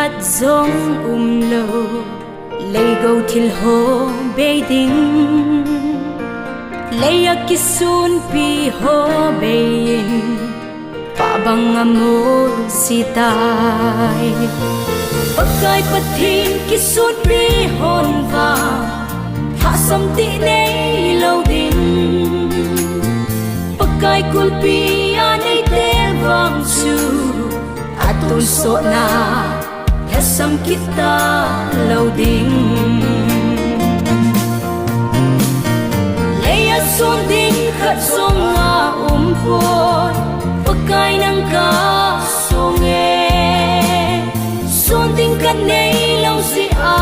khát giống lâu lấy gầu thil ho beiding lấy akisun pi ho bein pa bang amor sitai pakai pathin kisun pi hon va ha sam ti nei lâu ding pakai kulpi anei te vang su atun so na hesam kita lâu ding leya son ding khat song nga poi pakai nang ka songe son ding kan nei lâu si a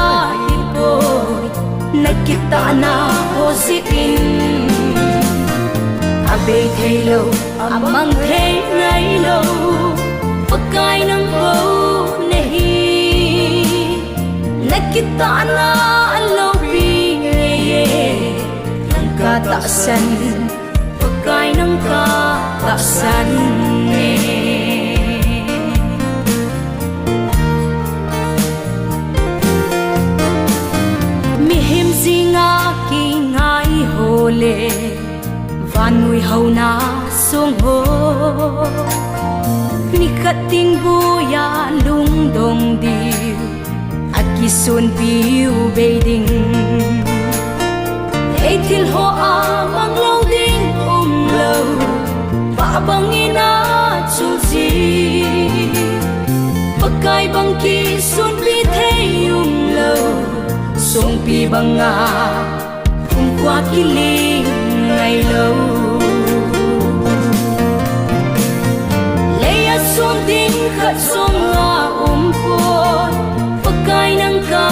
poi nakita na ho si in abe thei lâu amang thei ngai lâu pakai nang bo nakita na lâu pi nghe nang ka ta san pakai nang ka ta san nghe mi him zinga ki ngai hole vanui hau na song ho ni khating buya lung dong di kisun piu beiding hey thil ho amang lâu ding lâu pa bangina chuji pakai bang kisun pi thei lâu song pi banga qua kili ngày lâu leya son ding khat song nga poi pakai nang ka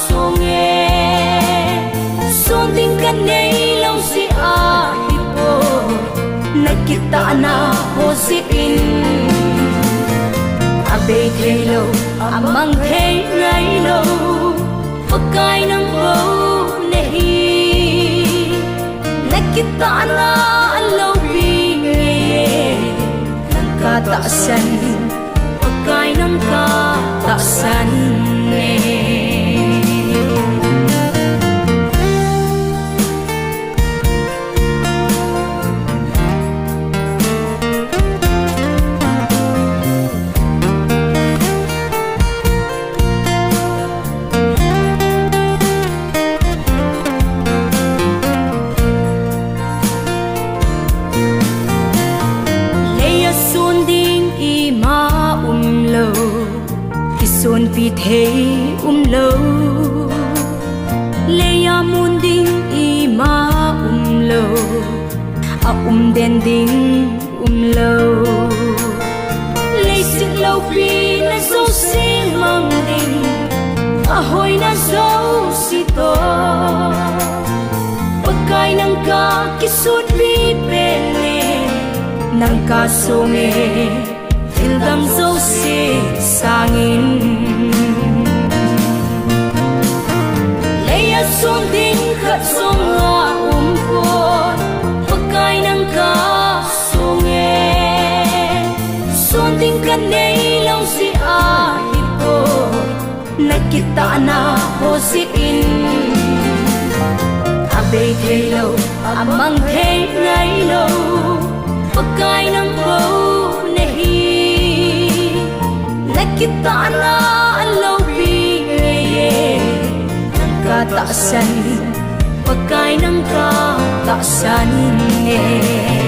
songe son ding kan nei lâu si a po nakita na ho si in abe thei lâu amang thei ngai lâu pakai nang bo nei nakita na lâu pi nghe nang ka ta san pakai nang ka ta san son pi thei lâu leya mun ding i ma lâu a den ding lâu lei sit lâu pi na so si mang ding a hoi na so si to pakai nang ka kisut pi pele nang ka songe dam dấu si sangin leya son ding khat song nga poi pakai nang ka songe son ding kan nei lâu si a poi nakita na ho si in abe thei lâu amang thei ngai lâu pakai nang bo kita na lâu pi nghe nang ka ta san pakai nang ka ta san nghe